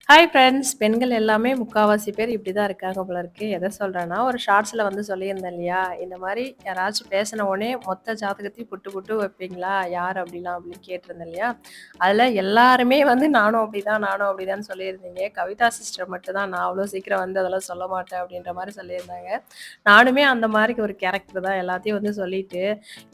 Hi friends. பெண்கள் எல்லாமே முக்காவாசி பேர் இப்படி தான் இருக்காங்க போல இருக்கு. எத சொல்றேன்னா, ஒரு ஷார்ட்ஸ்ல வந்து சொல்லியிருந்தேன் இல்லையா? இந்த மாரி யாராச்சும் பேசின உடனே மொத்த ஜாதகத்தையும் புட்டு புட்டு வைப்பீங்களா? யார் அப்படிலாம் அப்படின்னு கேட்டிருந்தேன் இல்லையா? அதில எல்லாருமே வந்து நானும் அப்படிதான், நானும் அப்படிதான்னு சொல்லியிருந்தீங்க. கவிதா சிஸ்டர் மட்டும் தான் நான் அவ்வளோ சீக்கிரம் வந்து அதெல்லாம் சொல்ல மாட்டேன் அப்படின்ற மாரி சொல்லியிருந்தாங்க. நானுமே அந்த மாரி ஒரு கேரக்டர் தான் எல்லாத்தையும் வந்து சொல்லிட்டு,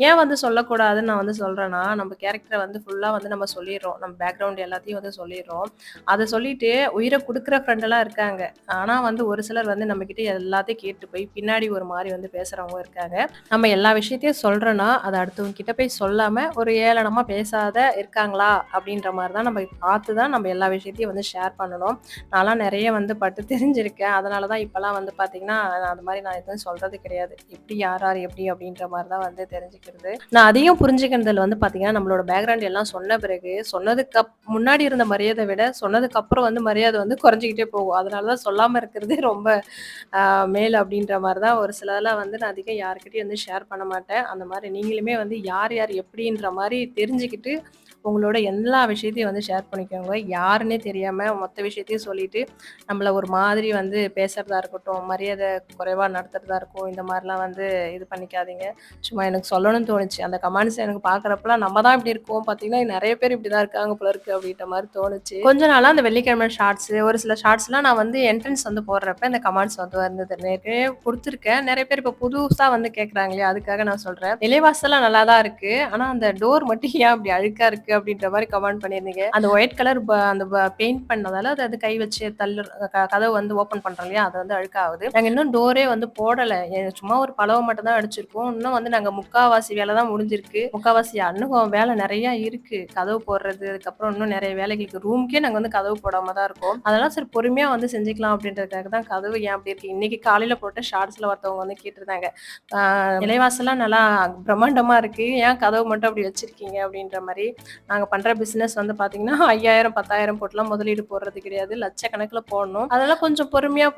ஏன் வந்து சொல்லக்கூடாதுன்னு நான் வந்து சொல்றேன்னா, நம்ம கேரக்டர வந்து ஃபுல்லா வந்து நம்ம சொல்லிர்றோம். நம்ம பேக்ரவுண்ட் எல்லாத்தையும் வந்து சொல்லிர்றோம். அத சொல்லிட்டு உயிர குடுக்குற ஃப்ரெண்டெல்லாம் இருக்காங்க. ஆனா வந்து ஒரு சிலர் வந்து நம்மகிட்ட எல்லாத்தையும் கேட்டு போய் பின்னாடி ஒரு மாரி வந்து பேசுறவங்க இருக்காங்க. நம்ம எல்லா விஷயத்தையும் சொல்றோம்னா, அத அடுத்தவங்க கிட்ட போய் சொல்லாம ஒரு ஏளனமா பேசாத இருக்காங்களா? அப்படின்ற மாரி தான் நம்ம பார்த்து தான் நம்ம எல்லா விஷயத்தையும் வந்து ஷேர் பண்ணணும். நான்லாம் நெறைய வந்து பட்டு தெரிஞ்சிருக்கேன். அதனால தான் இப்பலாம் வந்து பார்த்தீங்கன்னா, நான் அந்த மாரி நான் எதுவும் சொல்றது கிடையாது. எப்படி யார் யார் எப்படி அப்படின்ற மாரி தான் வந்து தெரிஞ்சுக்கிறது. நான் அதிகம் புரிஞ்சுக்கிறதுல வந்து பார்த்தீங்கன்னா, நம்மளோட பேக்ரவுண்ட் எல்லாம் சொன்ன பிறகு, சொன்னதுக்கு முன்னாடி இருந்த மரியாதை விட, சொன்னதுக்கு அப்புறம் வந்து மரியாதை வந்து குறைஞ்சுக்கிட்டே போகும். அதனால தான் சொல்லாம இருக்கிறதே ரொம்ப அ மேல் அப்படின்ற மாரி தான் ஒரு சிலதெல்லாம் வந்து நான் அதிகம் யார்கிட்டயும் வந்து ஷேர் பண்ண மாட்டேன். அந்த மாரி நீங்களுமே வந்து யார் யார் எப்படின்ற மாரி தெரிஞ்சுக்கிட்டு, உங்களோட எல்லா விஷயத்தையும் வந்து ஷேர் பண்ணிக்கோங்க. யாருன்னே தெரியாம மொத்த விஷயத்தையும் சொல்லிட்டு, நம்மள ஒரு மாதிரி வந்து பேசுறதா இருக்கட்டும், மரியாதை குறைவா நடத்துறதா இருக்கும். இந்த மாரிலாம் வந்து இது பண்ணிக்காதீங்க. சும்மா எனக்கு சொல்லணும்னு தோணுச்சு. அந்த கமெண்ட்ஸ் எனக்கு பார்க்குறப்பலாம் நம்ம தான் இப்படி இருக்கோம். பார்த்தீங்கன்னா, நெறைய பேர் இப்படி தான் இருக்காங்க போல இருக்கு அப்படின்ற மாரி தோணுச்சு. கொஞ்ச நாளா அந்த வெள்ளிக்கிழமை ஷார்ட்ஸு, ஒரு சில ஷார்ட்ஸ்லாம் நான் வந்து என்ட்ரன்ஸ் வந்து போடுறப்ப இந்த கமெண்ட்ஸ் வந்து வந்தது. நெறைய குடுத்துருக்கேன். நெறைய பேர் இப்ப புதுசா வந்து கேட்குறாங்க இல்லையா? அதுக்காக நான் சொல்றேன். நிலைவாசல்லாம் நல்லா தான் இருக்கு. ஆனா அந்த டோர் மட்டும் ஏன் அப்படி அழுக்கா இருக்கு அப்படின்ற மாரி கமெண்ட் பண்ணியிருந்தீங்க. அந்த ஒயிட் கலர் அந்த பெயிண்ட் பண்ணதால அது கை வச்சு கதவு வந்து ஓப்பன் பண்றோம் இல்லையா? அது வந்து அழுக்காகுது. நாங்க இன்னும் டோரே வந்து போடல. சும்மா ஒரு பலவ மட்டும் தான் அடிச்சிருக்கோம். இன்னும் வந்து நாங்க முக்காவாசி வேல தான் முடிஞ்சிருக்கு. முக்காவாசி இன்னும் வேலை நெறைய இருக்கு. கதவு போடுறது, அதுக்கப்புறம் இன்னும் நெறைய வேலைகளுக்கு ரூம்க்கே நாங்க வந்து கதவு போடாம தான் இருக்கோம். அதெல்லாம் சரி பொறுமையா வந்து செஞ்சுக்கலாம் அப்படின்றதுக்காக தான் கதவு ஏன் அப்படி இருக்கு? இன்னைக்கு காலையில போட்ட ஷார்ட்ஸ்ல ஒருத்தவங்க வந்து கேட்டிருந்தாங்க. ஆ நிலைவாசல்லாம் நல்லா பிரம்மாண்டமா இருக்கு. ஏன் கதவு மட்டும் அப்படி வச்சிருக்கீங்க? அப்படின்ற மாரி. நாங்க பண்ற பிசினஸ் வந்து பார்த்தீங்கன்னா, 5000, 10,000 போட்டுலாம் முதலீடு போடுறது கிடையாது. லட்சக்கணக்குல போடணும். அதெல்லாம் கொஞ்சம் பொறுமையா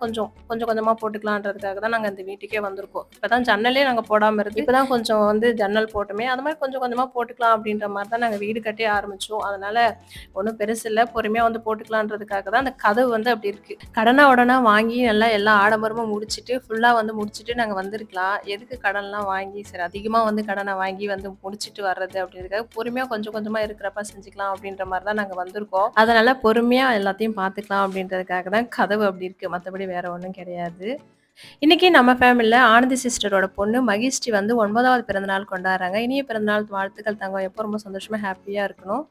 கொஞ்சம் கொஞ்சம் கொஞ்சமா போட்டுக்கலான்றதுக்காக தான் நாங்க இந்த வீட்டுக்கே வந்திருக்கோம். இப்பதான் ஜன்னலே நாங்க போடாம இருந்து, இப்பதான் கொஞ்சம் வந்து ஜன்னல் போட்டோமே, அது மாரி கொஞ்சம் கொஞ்சமா போட்டுக்கலாம் அப்படின்ற மாரி தான் நாங்க வீடு கட்டவே ஆரம்பிச்சோம். அதனால ஒண்ணும் பெருசில்ல. பொறுமையா வந்து போட்டுக்கலான்றதுக்காக தான் அந்த கதவு வந்து அப்படி இருக்கு. கடனா உடனா வாங்கி நல்லா எல்லா ஆடம்பரமா முடிச்சுட்டு, ஃபுல்லா வந்து முடிச்சுட்டு நாங்க வந்திருக்கலாம். எதுக்கு கடன்லாம் வாங்கி சரி அதிகமா வந்து கடன வாங்கி வந்து முடிச்சுட்டு வர்றது அப்படின்றதுக்காக பொறுமையா கொஞ்சம் கொஞ்சமா இருக்கிறப்ப செஞ்சுக்கலாம் அப்படின்ற மாரி தான் நாங்க வந்திருக்கோம். அதனால பொறுமையா எல்லாத்தையும் பார்த்துக்கலாம் அப்படின்றதுக்காக தான் கதவு அப்படி இருக்கு. மத்தபடி வேற ஒண்ணும் கிடையாது. இன்னைக்கு நம்ம ஃபேமிலில ஆனந்தி சிஸ்டரோட பொண்ணு மகிஸ்ரீ வந்து 9வது பிறந்தநாள் கொண்டாடுறாங்க. இனிய பிறந்தநாள் வாழ்த்துக்கள் தங்கம். எப்போ ரொம்ப சந்தோஷமா, ஹேப்பியா இருக்கணும்.